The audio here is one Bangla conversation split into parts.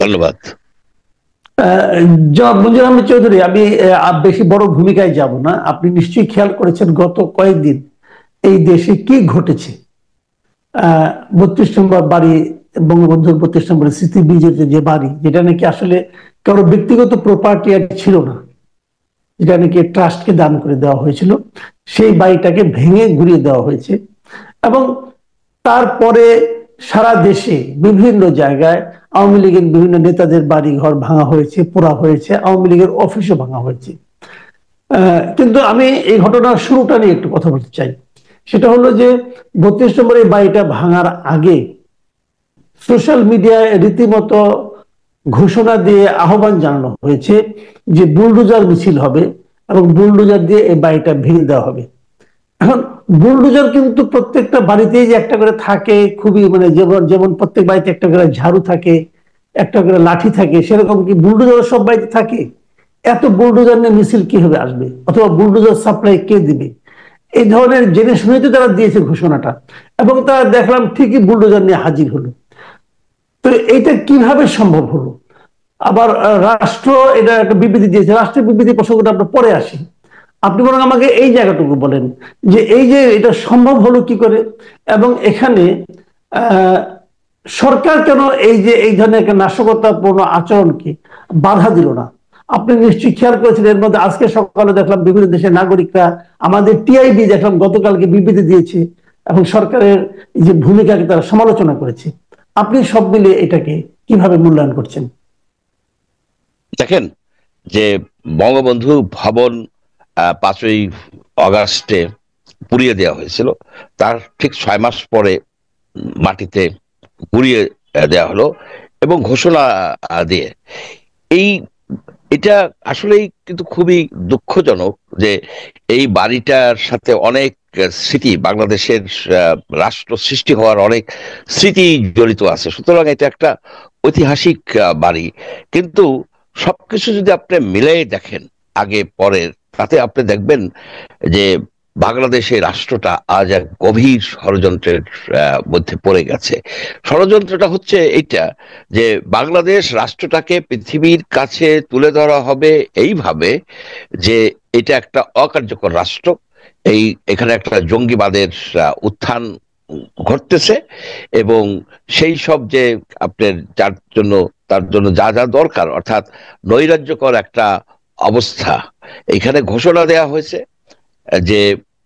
ধন্যবাদ। জনাব মঞ্জুর আহমেদ চৌধুরী, আমি বেশি বড় ভূমিকায় যাব না। আপনি নিশ্চয়ই খেয়াল করেছেন গত কয়েকদিন এই দেশে কি ঘটেছে। 32 নম্বর বাড়ি, বঙ্গবন্ধুর 32 নম্বর স্মৃতি ব্রিজের যে বাড়ি, যেটা নাকি আসলে কারো ব্যক্তিগত প্রপার্টি আর ছিল না, যেটা নাকি ট্রাস্টকে দান করে দেওয়া হয়েছিল, সেই বাড়িটাকে ভেঙে ঘুরিয়ে দেওয়া হয়েছে। এবং তারপরে সারা দেশে বিভিন্ন জায়গায় আওয়ামী লীগের বিভিন্ন নেতাদের বাড়ি ঘর ভাঙা হয়েছে, পোড়া হয়েছে, আওয়ামী লীগের অফিসও ভাঙা হয়েছে। কিন্তু আমি এই ঘটনার শুরুটা নিয়ে একটু কথা বলতে চাই। সেটা হলো যে 32 নম্বর এই বাড়িটা ভাঙার আগে সোশ্যাল মিডিয়ায় রীতিমতো ঘোষণা দিয়ে আহ্বান জানানো হয়েছে যে বুলডোজার মিছিল হবে এবং বুলডোজার দিয়ে এই বাড়িটা ভেঙে দেওয়া হবে। এখন বুলডোজার কিন্তু প্রত্যেকটা বাড়িতেই যে একটা করে থাকে, খুবই মানে যেমন যেমন প্রত্যেক বাড়িতে একটা করে ঝাড়ু থাকে, একটা করে লাঠি থাকে, সেরকম কি বুলডোজার সব বাড়িতে থাকে? এত বুলডোজার নিয়ে মিছিল কিভাবে আসবে, অথবা বুলডোজার সাপ্লাই কে দিবে? এই ধরনের জেনে শুনে তো তারা দিয়েছে ঘোষণাটা, এবং তারা দেখলাম ঠিকই বুলডোজার নিয়ে হাজির হলো। তো এইটা কিভাবে সম্ভব হলো? আবার রাষ্ট্র এটা একটা বিবৃতি দিয়েছে, রাষ্ট্রের বিবৃতি প্রসঙ্গটা আমরা পরে আসি। আপনি বরং আমাকে এই জায়গাটুকু বলেন যে এই যে এটা সম্ভব হলো কি করে, এবং এখানে আহ সরকার কেন এই যে এই ধরনের একটা নাশকতাপূর্ণ আচরণকে বাধা দিল না? আপনি নিশ্চয়ই খেয়াল করেছেন, এর মধ্যে আজকে সকালে দেখলাম বিভিন্ন দেশের নাগরিকরা, আমাদের টিআইবি দেখলাম গতকালকে বিবৃতি দিয়েছে এবং সরকারের যে ভূমিকাকে তারা সমালোচনা করেছে। আপনি সব মিলিয়ে এটাকে কিভাবে মূল্যায়ন করছেন? দেখেন যে বঙ্গবন্ধু ভবন 5ই আগস্টে পুড়িয়ে দেওয়া হয়েছিল, তার ঠিক 6 মাস পরে মাটিতে পুড়িয়ে দেওয়া হলো এবং ঘোষণা দিয়ে এই এটা আসলেই কিন্তু খুবই দুঃখজনক যে এই বাড়িটার সাথে অনেক স্মৃতি, বাংলাদেশের রাষ্ট্র সৃষ্টি হওয়ার অনেক স্মৃতি জড়িত আছে। সুতরাং এটা একটা ঐতিহাসিক বাড়ি। কিন্তু সবকিছু যদি আপনি মিলাই দেখেন আগে পরের, তাতে আপনি দেখবেন যে বাংলাদেশের রাষ্ট্রটা আজ এক গভীর ষড়যন্ত্রের মধ্যে পড়ে গেছে। ষড়যন্ত্রটা হচ্ছে এইটা যে বাংলাদেশ রাষ্ট্রটাকে পৃথিবীর কাছে তুলে ধরা হবে এইভাবে যে এটা একটা অকার্যকর রাষ্ট্র, এখানে একটা জঙ্গিবাদের উত্থান ঘটতেছে, এবং সেই সব যে আপনার তার জন্য যা যা দরকার, অর্থাৎ নৈরাজ্যকর একটা অবস্থা, এখানে ঘোষণা দেয়া হয়েছে যে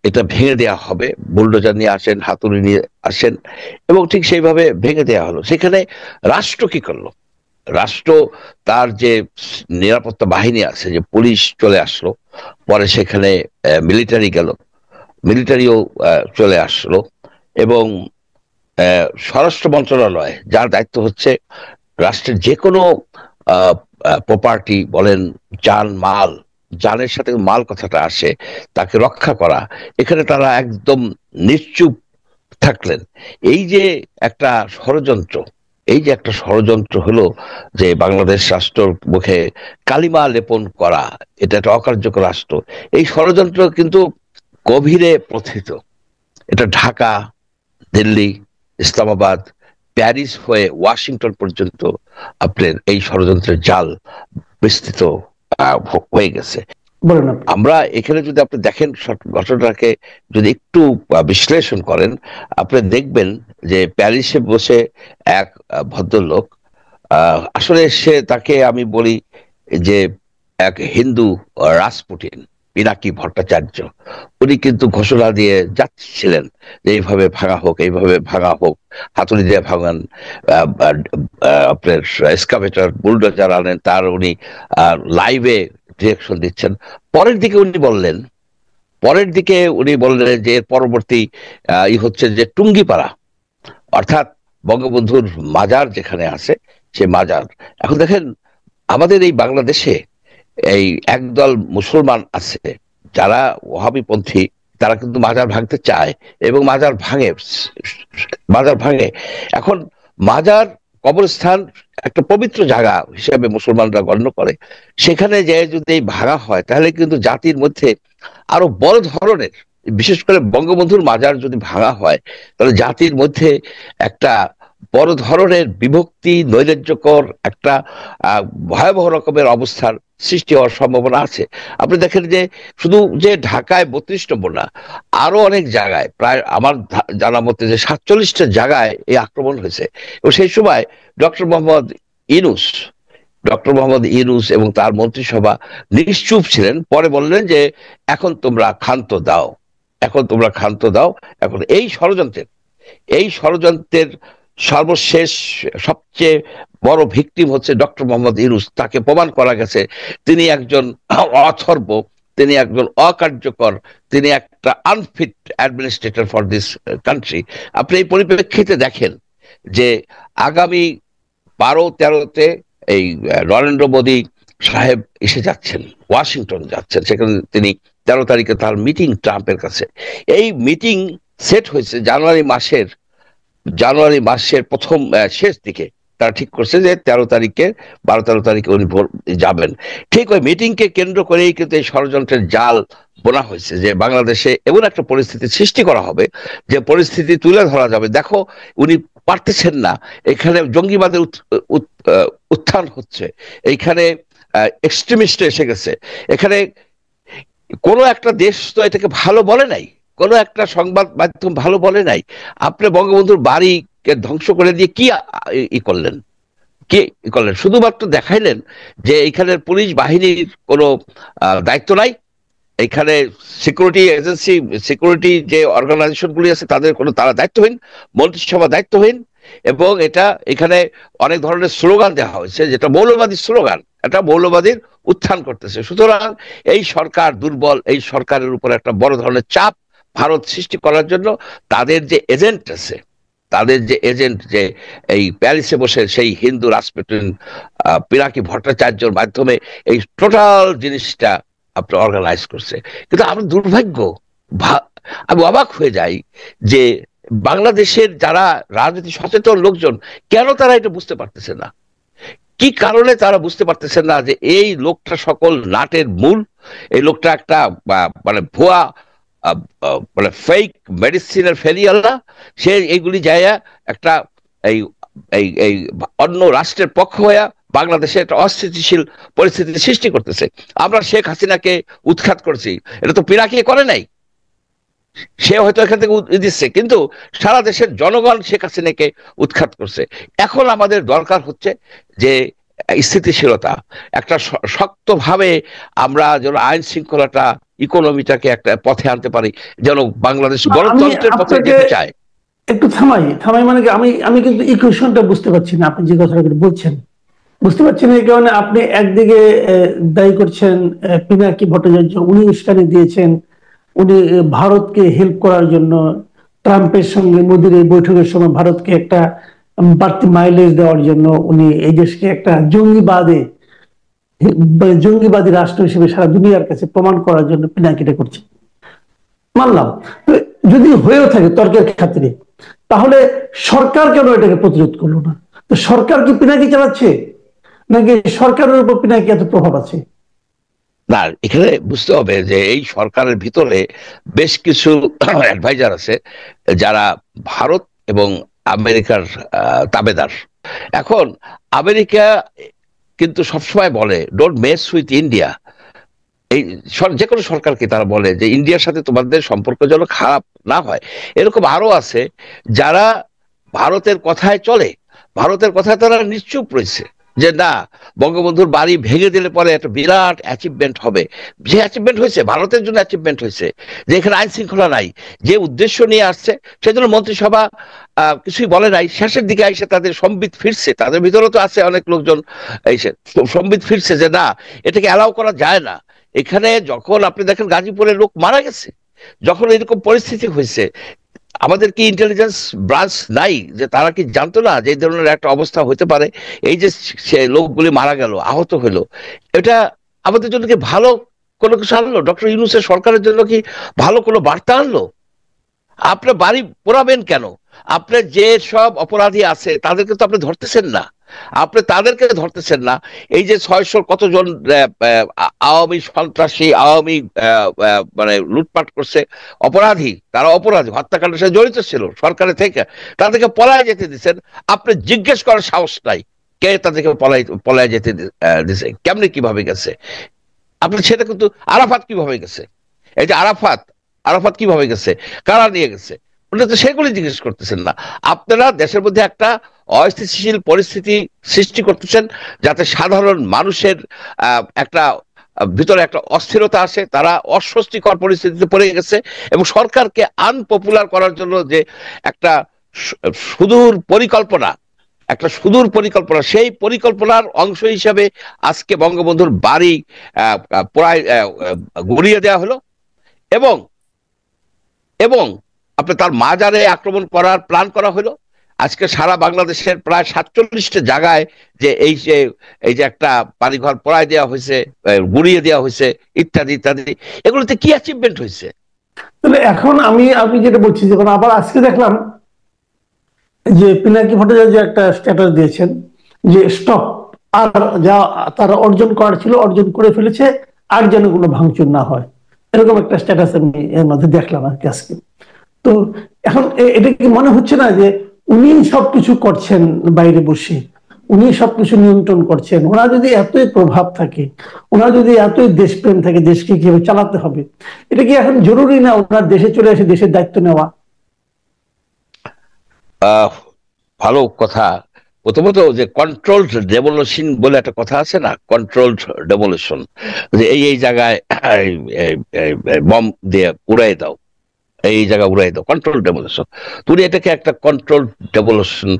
এটা ভেঙে দেয়া হবে, বুলডোজার নিয়ে আসেন, হাতুড়ি নিয়ে আসেন, এবং ঠিক সেইভাবে ভেঙে দেয়া হলো। সেখানে রাষ্ট্র কি করলো? রাষ্ট্র তার যে নিরাপত্তা বাহিনী আছে, যে পুলিশ চলে আসলো, পরে সেখানে মিলিটারি গেল, মিলিটারিও চলে আসলো, এবং স্বরাষ্ট্র মন্ত্রণালয়, যার দায়িত্ব হচ্ছে রাষ্ট্রের যে কোনো প্রপার্টি বলেন, যান মাল, যানের সাথে মাল কথাটা আসে, তাকে রক্ষা করা, এখানে তারা একদম নিশ্চুপ থাকলেন। এই যে একটা ষড়যন্ত্র, এই যে একটা ষড়যন্ত্র হলো যে বাংলাদেশ রাষ্ট্রের মুখে কালিমা লেপন করা, এটা একটা অকার্যকর রাষ্ট্র, এই ষড়যন্ত্র কিন্তু গভীরে প্রথিত। এটা ঢাকা, দিল্লি, ইসলামাবাদ, প্যারিস হয়ে ওয়াশিংটন পর্যন্ত আপনার এই ষড়যন্ত্রের জাল বিস্তৃত হয়ে গেছে। আমরা এখানে যদি আপনি দেখেন ঘটনাটাকে যদি একটু বিশ্লেষণ করেন, আপনি দেখবেন যে প্যারিসে বসে এক ভদ্রলোক, আসলে তাকে আমি বলি যে এক হিন্দু রাসপুটিন, পিনাকি ভট্টাচার্য, উনি কিন্তু ঘোষণা দিয়ে যাচ্ছিলেন যে এইভাবে ভাঙা হোক, এইভাবে ভাঙা হোক, হাতুড়ি দিয়ে ভাঙান, আপনার এক্সকাভেটর বুলডোজার আনেন, তার উনি লাইভে ডিরেকশন দিচ্ছেন। পরের দিকে উনি বললেন যে এর পরবর্তী হচ্ছে যে টুঙ্গিপাড়া, অর্থাৎ বঙ্গবন্ধুর মাজার যেখানে আছে সে মাজার। এখন দেখেন আমাদের এই বাংলাদেশে এই একদল মুসলমান আছে যারা ওহাবিপন্থী, তারা কিন্তু মাজার ভাঙতে চায় এবং মাজার ভাঙে। এখন মাজার, কবরস্থান একটা পবিত্র জায়গা হিসেবে মুসলমানরা গণ্য করে, সেখানে যে যদি ভাঙা হয় তাহলে কিন্তু জাতির মধ্যে আরো বড় ধরনের, বিশেষ করে বঙ্গবন্ধুর মাজার যদি ভাঙা হয় তাহলে জাতির মধ্যে একটা বড় ধরনের বিভক্তি, নৈরাজ্যকর একটা ভয়াবহ রকমের অবস্থার সৃষ্টি হওয়ার সম্ভাবনা আছে। আপনি দেখেন যে শুধু যে ঢাকায় 32 নম্বর না, আরো অনেক জায়গায়, প্রায় আমার জানা মতে যে 47টা জায়গায় এই আক্রমণ হয়েছে। এবং সেই সময় ডক্টর মোহাম্মদ ইউনূস ডক্টর মোহাম্মদ ইউনূস এবং তার মন্ত্রিসভা নিশ্চুপ ছিলেন। পরে বললেন যে এখন তোমরা ক্ষান্ত দাও, এখন তোমরা ক্ষান্ত দাও। এখন এই ষড়যন্ত্রের সর্বশেষ সবচেয়ে বড় ভিকটিম হচ্ছে ডক্টর মোহাম্মদ ইউনূস। তাকে প্রমাণ করা গেছে তিনি একজন অথর্ব, তিনি একজন অকার্যকর, তিনি একটা unfit administrator for this country. আপনি এই পরিপ্রেক্ষিতে দেখেন যে আগামী 12-13-তে এই নরেন্দ্র মোদী সাহেব এসে যাচ্ছেন, ওয়াশিংটন যাচ্ছেন। সেখানে তিনি 13 তারিখে তার মিটিং ট্রাম্পের কাছে। এই মিটিং সেট হয়েছে জানুয়ারি মাসের প্রথম শেষ দিকে। তারা ঠিক করছে যে 13 তারিখে, 12-13 তারিখে উনি যাবেন। ঠিক ওই মিটিংকে কেন্দ্র করেই কিন্তু এই ষড়যন্ত্রের জাল বোনা হয়েছে যে বাংলাদেশে এমন একটা পরিস্থিতি সৃষ্টি করা হবে যে পরিস্থিতি তুলে ধরা যাবে। দেখো, উনি পারতেছেন না, এখানে জঙ্গিবাদের উত্থান হচ্ছে, এইখানে এক্সট্রিমিস্ট এসে গেছে, এখানে কোনো একটা দেশ তো এটাকে ভালো বলে নাই, কোনো একটা সংবাদ মাধ্যম ভালো বলে নাই। আপনি বঙ্গবন্ধুর বাড়িকে ধ্বংস করে দিয়ে কি করলেন? শুধুমাত্র দেখাইলেন যে এখানের পুলিশ বাহিনীর কোনো দায়িত্ব নাই, এখানে সিকিউরিটি এজেন্সি, সিকিউরিটি যে অর্গানাইজেশন গুলি আছে তারা দায়িত্বহীন, মন্ত্রিসভা দায়িত্বহীন। এবং এখানে অনেক ধরনের স্লোগান দেওয়া হয়েছে, যেটা মৌলবাদী স্লোগান, এটা মৌলবাদীর উত্থান করতেছে। সুতরাং এই সরকার দুর্বল, এই সরকারের উপর একটা বড় ধরনের চাপ ভারত সৃষ্টি করার জন্য তাদের যে এজেন্ট যে এই প্যারিসে বসে সেই হিন্দু রাজপুটিন পিনাকি ভট্টাচার্যের মাধ্যমে এই টোটাল জিনিসটা আপনার অর্গানাইজ করছে। কিন্তু আমার দুর্ভাগ্য, আমি অবাক হয়ে যাই যে বাংলাদেশের যারা রাজনীতি সচেতন লোকজন কেন তারা এটা বুঝতে পারতেছে না, কি কারণে তারা বুঝতে পারতেছেন না যে এই লোকটা সকল নাটের মূল, এই লোকটা একটা মানে ভুয়া, মানে ফেক মেডিসিনের ফেরিয়াল্লা। সে এইগুলি যায় একটা এই এই এই অন্য রাষ্ট্রের পক্ষ হয়ে বাংলাদেশে একটা অস্থিতিশীল পরিস্থিতি সৃষ্টি করতেছে। আমরা শেখ হাসিনাকে উৎখাত করছি, এটা তো পিনাকি করে নাই, সে হয়তো এখান থেকে দিচ্ছে, কিন্তু সারা দেশের জনগণ শেখ হাসিনাকে উৎখাত করছে। এখন আমাদের দরকার হচ্ছে যে স্থিতিশীলতা, একটা শক্তভাবে আমরা যেন আইন শৃঙ্খলাটা, ইকোনমিটাকে একটা পথে আনতে পারি, যেন বাংলাদেশ গণতন্ত্রের পথে যেতে চায়। একটু থামাই মানে কি, আমি কিন্তু ইকুয়েশনটা বুঝতে পারছি না। আপনি যে কথাটা বলছেন বুঝতে পারছেন, এই কারণে আপনি একদিকে দায়ী করছেন পিনাকি ভট্টাচার্য, উনি উস্কানি দিয়েছেন, উনি ভারতকে হেল্প করার জন্য ট্রাম্পের সঙ্গে মোদির এই বৈঠকের সময় ভারতকে একটা বাড়তি মাইলেজ দেওয়ার জন্য উনি এই দেশকে একটা জঙ্গিবাদী রাষ্ট্র হিসেবে সারা দুনিয়ার কাছে প্রমাণ করার জন্য পিনাকিটা করছে, মানলাম। যদি হয়েও থাকে তর্কের খাতিরে, তাহলে সরকার কেন এটাকে প্রতিরোধ করলো না? তো সরকার কি পিনাকি চালাচ্ছে, নাকি সরকারের উপর পিনাকি এত প্রভাব আছে? না, এখানে বুঝতে হবে যে এই সরকারের ভিতরে বেশ কিছু অ্যাডভাইজার আছে যারা ভারত এবং আমেরিকার তাবেদার। এখন আমেরিকা কিন্তু সবসময় বলে ডোন্ট মেস উইথ ইন্ডিয়া। এই যে কোনো সরকারকে তারা বলে যে ইন্ডিয়ার সাথে তোমাদের সম্পর্ক যেন খারাপ না হয়। এরকম আরো আছে যারা ভারতের কথায় চলে, ভারতের কথায় তারা নিশ্চুপ রয়েছে যে না, বঙ্গবন্ধুর বাড়ি ভেঙে দিলে পরে একটা বিরাট অ্যাচিভমেন্ট হবে। যে অ্যাচিভমেন্ট হয়েছে, ভারতের জন্য অ্যাচিভমেন্ট হয়েছে যে এখানে আইন শৃঙ্খলা নাই, যে উদ্দেশ্য নিয়ে আসছে সেজন্য মন্ত্রিসভা কিছুই বলে নাই। শেষের দিকে এসে তাদের সম্বিত ফিরছে, তাদের ভিতরে তো আছে অনেক লোকজন এসে সম্বিত ফিরছে যে না, এটাকে অ্যালাউ করা যায় না। এখানে যখন আপনি দেখেন গাজীপুরের লোক মারা গেছে, যখন এরকম পরিস্থিতি হয়েছে, আমাদের কি ইন্টেলিজেন্স ব্রাঞ্চ নাই যে তারা কি জানতো না যে এই ধরনের একটা অবস্থা হতে পারে? এই যে সে লোকগুলি মারা গেল, আহত হইলো, এটা আমাদের জন্য কি ভালো কোনো কিছু আনলো? ডক্টর ইউনূসের সরকারের জন্য কি ভালো কোনো বার্তা আনলো? আপনার বাড়ি পোড়াবেন কেন? আপনার যে সব অপরাধী আছে তাদেরকে তো আপনি ধরতেছেন না, আপনি তাদেরকে ধরতেছেন না। এই যে 600 কতজন আওয়ামী সন্ত্রাসী, আওয়ামী মানে লুটপাট করছে অপরাধী, তারা অপরাধী, হত্যাকাণ্ডের সাথে জড়িত ছিল সরকারের থেকে, তাদেরকে পলায় যেতে দিচ্ছেন। আপনি জিজ্ঞেস করার সাহস নাই কে তাদেরকে পলায় যেতে দিছে, কেমনে কিভাবে গেছে? আপনি সেটা কিন্তু, আরাফাত কিভাবে গেছে, এই যে আরাফাত, আরাফাত কিভাবে গেছে, কারা নিয়ে গেছে, ওটা তো সেগুলি জিজ্ঞেস করতেছেন না। আপনারা দেশের মধ্যে একটা অস্থিতিশীল পরিস্থিতি সৃষ্টি করতেছেন, যাতে সাধারণ মানুষের একটা ভিতরে একটা অস্থিরতা আসে, তারা অস্বস্তিকর পরিস্থিতিতে পড়ে গেছে, এবং সরকারকে আনপপুলার করার জন্য যে একটা সুদূর পরিকল্পনা, একটা সুদূর পরিকল্পনা, সেই পরিকল্পনার অংশ হিসাবে আজকে বঙ্গবন্ধুর বাড়ি প্রায় গুড়িয়ে দেওয়া হলো, এবং এবং আপনি তার মাজারে আক্রমণ করার প্ল্যান করা হলো। আজকে সারা বাংলাদেশের প্রায় 47টা জায়গায় যে এই যে একটা বাড়িঘর পড়ায় দেওয়া হয়েছে, গুড়িয়ে দেওয়া হয়েছে, ইত্যাদি ইত্যাদি, এগুলোতে কি অ্যাচিভমেন্ট হয়েছে? তাহলে এখন আমি যেটা বলছি, যখন আবার আজকে দেখলাম যে পিনাকি ভট্টাচার্য একটা স্ট্যাটাস দিয়েছেন যে স্টপ, আর যা তারা অর্জন করার ছিল অর্জন করে ফেলেছে, আর যেন কোনো ভাঙচুর না হয়, এরকম একটা স্ট্যাটাস আমি এর মধ্যে দেখলাম আর কি আজকে। তো এখন এটা কি মনে হচ্ছে না যে উনি সবকিছু করছেন বাইরে বসে, উনি সবকিছু নিয়ন্ত্রণ করছেন? ওনার যদি এতই প্রভাব থাকে, ওনার যদি এতই দেশপ্রেম থাকে, দেশকে কিভাবে চালাতে হবে, এটা কি এখন জরুরি না ওনার দেশে চলে এসে দেশের দায়িত্ব নেওয়া? আহ ভালো কথা। প্রথমত যে কন্ট্রোলড ডেমোলিশন বলে একটা কথা আছে না, কন্ট্রোলড ডেমোলিশন, যে এই জায়গায় বম দিয়ে উড়াই দাও, এই জায়গা উড়াই দাও, কন্ট্রোল ডেমোলিশন। তুমি এটাকে একটা কন্ট্রোল ডেমোলিশন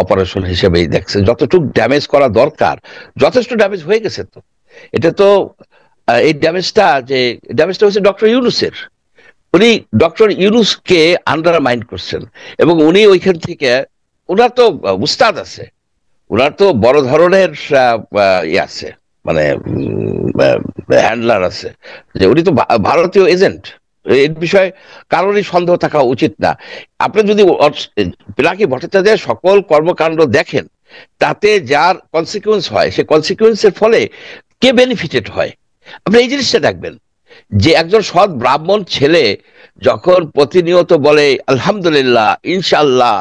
অপারেশন হিসেবেই দেখছে। যতটুকু ড্যামেজ করা দরকার যথেষ্ট ড্যামেজ হয়ে গেছে। তো এটা তো এই ড্যামেজটা হচ্ছে ডক্টর ইউনূসের। উনি ডক্টর ইউনূসকে আন্ডারমাইন করছেন, এবং উনি ওইখান থেকে, ওনার তো উস্তাদ আছে, ওনার তো বড় ধরনের ইয়ে আছে, মানে হ্যান্ডলার আছে, যে উনি তো ভারতীয় এজেন্ট। এর বিষয়ে কারোরই সন্দেহ থাকা উচিত না। আপনি যদি পিনাকি ভট্টাচার্যের সকল কর্মকাণ্ড দেখেন, তাতে যার কনসিকুয়েন্স হয়, সে কনসিকুয়েন্সের ফলে কে বেনিফিটেড হয়, আপনি এই জিনিসটা দেখবেন। যে একজন সৎ ব্রাহ্মণ ছেলে যখন প্রতিনিয়ত বলে আলহামদুলিল্লাহ, ইনশাল্লাহ,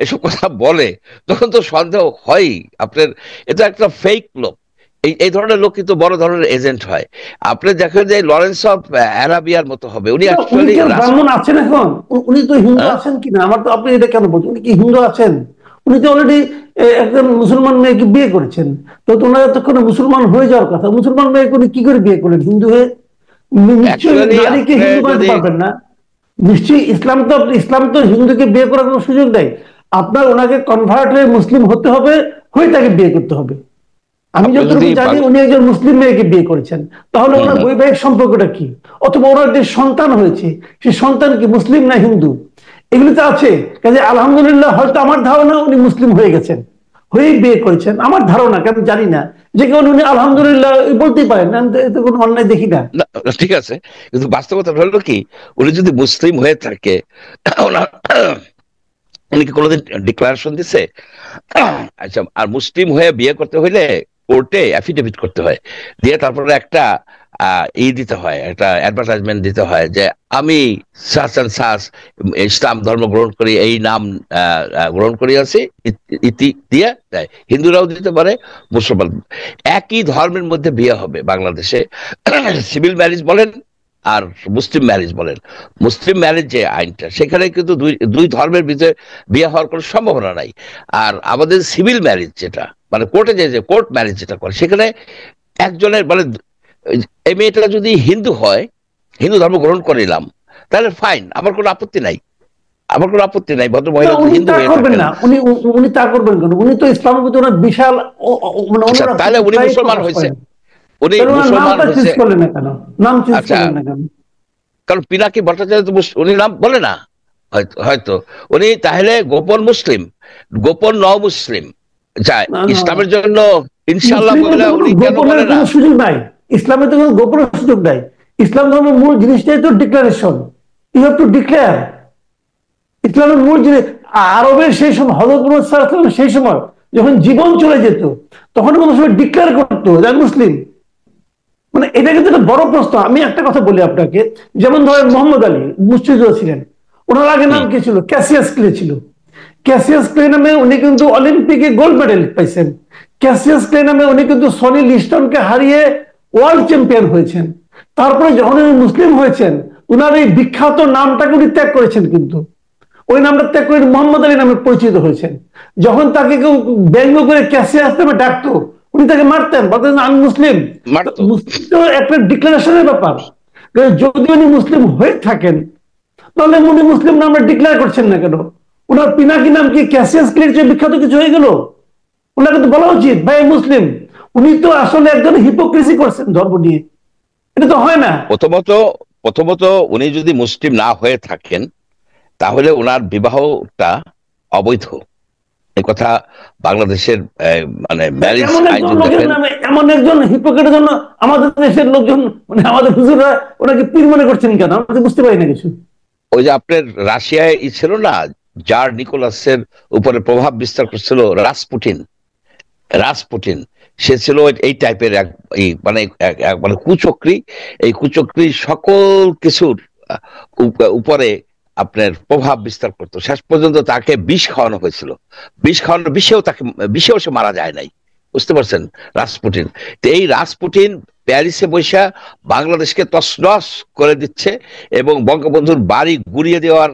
এসব কথা বলে, তখন তো সন্দেহ হয়ই আপনার এটা একটা ফেক লোক। এই ধরনের লোক কিন্তু বড় ধরনের এজেন্ট হয়। আপনি দেখেন যে লরেন্স অফ অ্যারাবিয়ার মতো হবে, উনি উনি অ্যাকচুয়ালি কি ব্রাহ্মণ আছেন এখন? উনি তো হিন্দু আছেন কিনা, আমার তো, আপনি এটা কেন বলছেন? উনি কি হিন্দু আছেন? উনি তো অলরেডি একজন মুসলমান মেয়েকে বিয়ে করেছেন। তো ওনার এতক্ষণে মুসলমান হয়ে যাওয়ার কথা, মুসলমান মেয়েকে উনি কি করে বিয়ে করলেন হিন্দু হয়ে? নিশ্চয়ই অ্যাকচুয়ালি নারীকে আপনি হিন্দু বানাতে যদি পারবেন না। নিশ্চয়ই ইসলাম তো হিন্দুকে বিয়ে করার কোনো সুযোগ দেয়। আপনার ওনাকে কনভার্ট হয়ে মুসলিম হতে হবে, হয়ে তাকে বিয়ে করতে হবে। আমি আপনি যদি যতটুকু জানি উনি একজন মুসলিম মেয়েকে বিয়ে করেছেন। তাহলে হুম, ওনার হুম। বৈবাহিক সম্পর্কটা কি? অথবা ওনার যে সন্তান হয়েছে, সেই সন্তান কি মুসলিম না হিন্দু? এগুলো তো আছে। কাজে আলহামদুলিল্লাহ, হয়তো আমার ধারণা উনি মুসলিম হয়ে গেছেন, হয়েই বিয়ে করেছেন, আমার ধারণা, কেন জানি না। যে কেউ উনি আলহামদুলিল্লাহ বলতেই পারেন, আমি তো এতে কোনো অন্যায় দেখি না। না, ঠিক আছে, কিন্তু বাস্তবতা হলো কি, উনি যদি মুসলিম হয়ে থাকে, ওনার উনি কি কোনোদিন ডিক্লারেশন দিছে? আচ্ছা, আর মুসলিম হয়ে বিয়ে করতে হইলে কোর্টে অ্যাফিডেভিট করতে হয়, দিয়ে তারপরে একটা দিতে হয়, একটা অ্যাডভার্টাইজমেন্ট দিতে হয় যে আমি সাস অ্যান্ড সাস ইসলাম ধর্ম গ্রহণ করি, এই নাম গ্রহণ করি আছি, ইতি দিয়ে দেয়। হিন্দুরাও দিতে পারে, মুসলমান, একই ধর্মের মধ্যে বিয়ে হবে বাংলাদেশে। সিভিল ম্যারেজ বলেন আর মুসলিম ম্যারেজ বলেন, মুসলিম ম্যারেজ যে আইনটা, সেখানে কিন্তু দুই ধর্মের ভিতরে বিয়ে হওয়ার কোনো সম্ভাবনা নাই। আর আমাদের সিভিল ম্যারেজ যেটা, মানে কোর্টে যে কোর্ট ম্যারেজ যেটা করে, সেখানে একজনের মানে এই মেয়েটা যদি হিন্দু হয়, হিন্দু ধর্ম গ্রহণ করে নিলাম, তাহলে ফাইন, আমার কোনো আপত্তি নাই, আমার কোনো আপত্তি নাই, ভদ্র না, মহিলা যদি উনি হিন্দু তা হয়ে করবেন থাকেন। না। উনি তা করবেন কেন? উনি তো ইসলামের প্রতি ওনার বিশাল মানে আচ্ছা, অনুরাগ তাহলে উনি প্রায় মুসলমান প্রকাশ হয়েছে, করেন। উনি তাহলে ওনার মুসলমান নামটা চেঞ্জ হয়েছে। করলেন না কেন? নাম চেঞ্জ আচ্ছা, করলেন না কেন? কারণ পিনাকি ভট্টাচার্য তো উনি নাম বলে না, হয়তো হয়তো উনি তাহলে গোপন মুসলিম, গোপন ন মুসলিম, যা না, না, ইসলামের জন্য ইনশাল্লাহ মুসলিমের বলে তো কোনো উনি কেন গোপনের বলে না? কোনো সুযোগ নাই। ইসলামে তো কোনো গোপনের সুযোগ নাই। ইসলাম ধর্মের মূল জিনিসটাই তো declaration. You have to declare ইসলামের মূল জিনিস। আরবের সেই সময় হযরত মুহাম্মদ সাল্লাল্লাহু আলাইহি ওয়াসাল্লাম সেই সময় যখন জীবন চলে যেত তখন কোনো সময় ডিক্লেয়ার করতো যে আমি মুসলিম। মানে এটা কিন্তু একটা বড় প্রশ্ন। আমি একটা কথা বলি আপনাকে, যেমন ধরেন মোহাম্মদ আলী মুক্তিযোদ্ধা ছিলেন, ওনার আগে নাম কি ছিল? ক্যাসিয়াস ক্লে ছিল। ক্যাসিয়াস ক্লে নামে উনি কিন্তু অলিম্পিকে গোল্ড মেডেল পাইছেন। ক্যাসিয়াস ক্লে নামে উনি কিন্তু সনি লিস্টনকে হারিয়ে ওয়ার্ল্ড চ্যাম্পিয়ন হয়েছেন। তারপরে যখন উনি মুসলিম হয়েছেন, উনার এই বিখ্যাত নামটাকে উনি ত্যাগ করেছেন, কিন্তু ওই নামটা ত্যাগ করে মোহাম্মদ আলী নামে পরিচিত হয়েছেন। যখন তাকে কেউ ব্যঙ্গ করে ক্যাসিয়াস নামে ডাকতো, উনি তাকে মারতেন, বলতেন আমি মুসলিম। মুসলিম তো একটা ডিক্লারেশনের ব্যাপার। যদি উনি মুসলিম হয়ে থাকেন তাহলে উনি মুসলিম নামটা ডিক্লেয়ার করছেন না কেন? ওনার পিনাকি নাম কি ক্যাসিয়াস ক্লের চেয়ে বিখ্যাত কিছু হয়ে গেল? ওনাকে তো বলা উচিত ভাই মুসলিম। উনি তো আসলে একজন হিপোক্রেসি করছেন ধর্ম নিয়ে, এটা তো হয় না। প্রথমত উনি যদি মুসলিম না হয়ে থাকেন তাহলে ওনার বিবাহটা অবৈধ। এই কথা বাংলাদেশের মানে ম্যারেজ আইন দেখেন। এমন একজন হিপোক্রেটের জন্য আমাদের দেশের লোকজন, মানে আমাদের হুজুররা ওনাকে পীর মনে করছেন কেন? আমরা তো বুঝতে পারি না কিছু। ওই যে আপনার রাশিয়ায় ছিল না, জার নিকোলাসের উপরে প্রভাব বিস্তার করছিল রাসপুটিন। সে ছিল এই টাইপের এক মানে মানে কুচক্রী। এই কুচক্রী সকল কিছুর উপরে আপনার প্রভাব বিস্তার করতো। শেষ পর্যন্ত তাকে বিষ খাওয়ানো হয়েছিল। বিষেও সে মারা যায় নাই, বুঝতে পারছেন? রাসপুটিন। তো এই রাসপুটিন প্যারিসে বৈশা বাংলাদেশকে তছনছ করে দিচ্ছে এবং বঙ্গবন্ধুর বাড়ি গুড়িয়ে দেওয়ার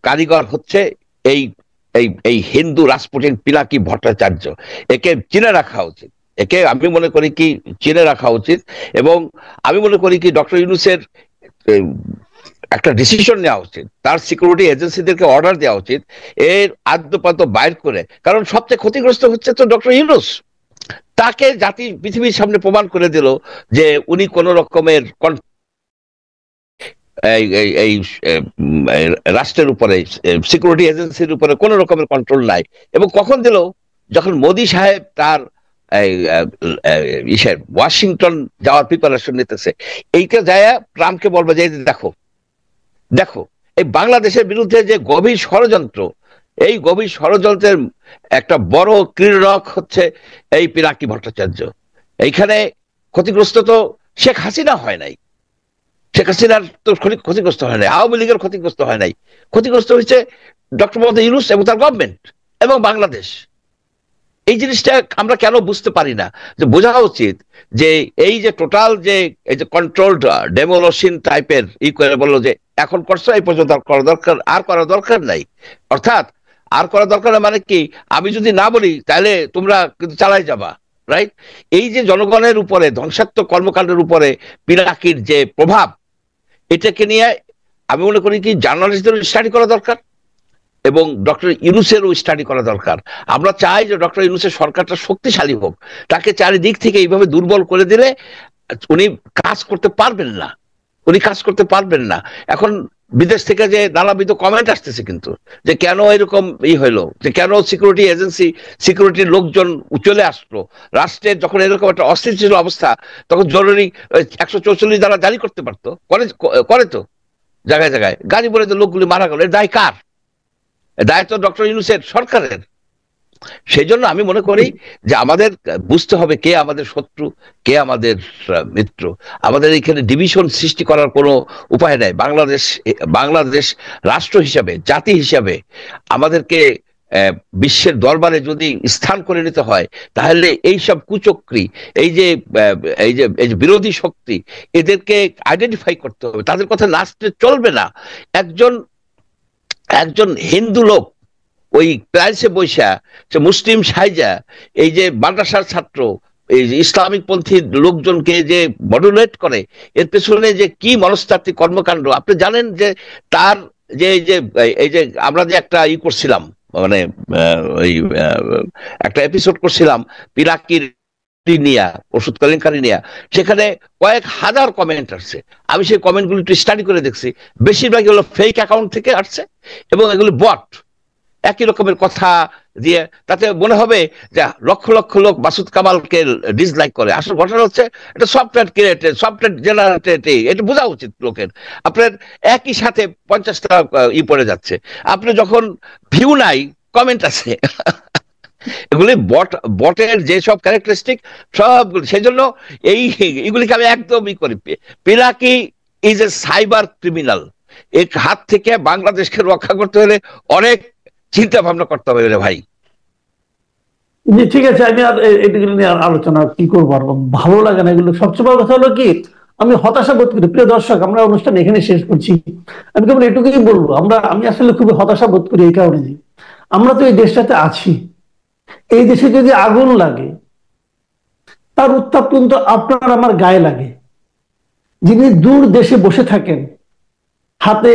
কারিগর হচ্ছে এই এই এই হিন্দু রাসপুটিন পিনাকি ভট্টাচার্য। একে চিনে রাখা উচিত। একে আমি মনে করি কি চিনে রাখা উচিত। এবং আমি মনে করি কি ডক্টর ইউনূসের একটা ডিসিশন নেওয়া উচিত, তার সিকিউরিটি এজেন্সিদেরকে অর্ডার দেওয়া উচিত এর আদ্যপান্ত বাইর করে। কারণ সবচেয়ে ক্ষতিগ্রস্ত হচ্ছে তো ডক্টর ইউনূস। তাকে জাতি পৃথিবীর সামনে প্রমাণ করে দিল যে উনি কোন রকমের এই রাষ্ট্রের উপরে, সিকিউরিটি এজেন্সির উপরে কোন রকমের কন্ট্রোল নাই। এবং কখন দিল? যখন মোদী সাহেব তার ওয়াশিংটন যাওয়ার প্রিপারেশন নিতেছে। এইটা যায় ট্রাম্পকে বলবে যে দেখো দেখো এই বাংলাদেশের বিরুদ্ধে যে গভীর ষড়যন্ত্র, এই গভীর ষড়যন্ত্রের একটা বড় ক্রীড়ক হচ্ছে এই পিনাকি ভট্টাচার্য। এইখানে ক্ষতিগ্রস্ত তো শেখ হাসিনা হয় নাই, শেখ হাসিনার তো ক্ষতিগ্রস্ত হয় নাই, আওয়ামী লীগের ক্ষতিগ্রস্ত হয় নাই, ক্ষতিগ্রস্ত হয়েছে ডক্টর মোহাম্মদ ইউনূস এবং তার গভর্নমেন্ট এবং বাংলাদেশ। এই জিনিসটা আমরা কেন বুঝতে পারি না? যে বোঝা উচিত যে এই যে টোটাল যে এই যে কন্ট্রোলড ডেমোলিশন টাইপের করে বললো যে এখন করছো, এই পর্যন্ত আর করা দরকার নাই। অর্থাৎ আর করা দরকার মানে কি, আমি যদি না বলি তাহলে তোমরা কিন্তু চালাই যাবা, রাইট? এই যে জনগণের উপরে ধ্বংসাত্মক কর্মকাণ্ডের উপরে পিনাকির যে প্রভাব, এটাকে নিয়ে আমি মনে করি কি জার্নালিস্টদের স্টাডি করা দরকার এবং ডক্টর ইউনূসেরও স্টাডি করা দরকার। আমরা চাই যে ডক্টর ইউনূসের সরকারটা শক্তিশালী হোক। তাকে চারিদিক থেকে এইভাবে দুর্বল করে দিলে উনি কাজ করতে পারবেন না, এখন বিদেশ থেকে যে নানাবিধ কমেন্ট আসতেছে কিন্তু, যে কেন এরকম হইলো, যে কেন সিকিউরিটি এজেন্সি সিকিউরিটির লোকজন চলে আসলো রাষ্ট্রের যখন এরকম একটা অস্থিতিশীল অবস্থা, তখন জরুরি 144 দ্বারা জারি করতে পারতো। করে তো জায়গায় জায়গায় গাড়ি বলে যে লোকগুলি মারা গেল, এর দায় কার? দায়িত্ব ডক্টর ইউনূসের, সরকারের। সেই জন্য আমি মনে করি যে আমাদের বুঝতে হবে কে আমাদের শত্রু, কে আমাদের মিত্র। আমাদের এখানে ডিভিশন সৃষ্টি করার কোনো উপায় নাই। বাংলাদেশ রাষ্ট্র হিসাবে, জাতি হিসাবে আমাদেরকে বিশ্বের দরবারে যদি স্থান করে নিতে হয়, তাহলে এই সব কুচক্রী, এই যে বিরোধী শক্তি, এদেরকে আইডেন্টিফাই করতে হবে। তাদের কথা নাচতে চলবে না। একজন হিন্দু লোক ওই প্যারিসে বৈশা সে মুসলিম সাইজা এই যে মাদ্রাসার ছাত্র, এই যে ইসলামিক পন্থী লোকজনকে যে মডুলেট করে, এর পেছনে যে কি মনস্তাত্ত্বিক কর্মকাণ্ড আপনি জানেন। যে তার যে এই যে আমরা যে একটা করছিলাম, মানে একটা এপিসোড করছিলাম পিনাকির নিয়া, ওষুধ কেলেঙ্কারি নিয়া, সেখানে কয়েক হাজার কমেন্ট আসছে। আমি সেই কমেন্টগুলো একটু স্টাডি করে দেখছি, বেশিরভাগই হলো ফেক অ্যাকাউন্ট থেকে আসছে এবং এগুলো বট। একই রকমের কথা দিয়ে, তাতে মনে হবে যে লক্ষ লক্ষ লোক মাসুদ কামালকে ডিসলাইক করে। আসল ঘটনা হচ্ছে এটা সফটওয়্যার ক্রিয়েটেড, সফটওয়্যার জেনারেটেড, এটা বোঝা উচিত লোকের। আপনার একই সাথে 50টা পড়ে যাচ্ছে, আপনি যখন ভিউ নাই, কমেন্ট আছে। এগুলি বটের যেসব ক্যারেক্টারিস্টিক সবগুলি, সেই জন্য এগুলিকে আমি একদমই করি। Pinaki is a cyber criminal. এর হাত থেকে বাংলাদেশকে রক্ষা করতে হলে অনেক চিন্তা ভাবনা করতে হবে রে ভাই। জি ঠিক আছে, আমি আর এগুলো নিয়ে আলোচনা কি করবো, আর ভালো লাগে না এগুলো। সবচেয়ে বড় কথা হলো কি, আমি হতাশা বোধ করি। প্রিয় দর্শক, আমরা অনুষ্ঠান এখানে শেষ করছি। আমি কেবল এটুকুই বলবো, আমি আসলে খুবই হতাশা বোধ করি এই কারণে যে আমরা তো এই দেশটাতে আছি। এই দেশে যদি আগুন লাগে, তার উত্তাপ কিন্তু আপনার আমার গায়ে লাগে। যিনি দূর দেশে বসে থাকেন, হাতে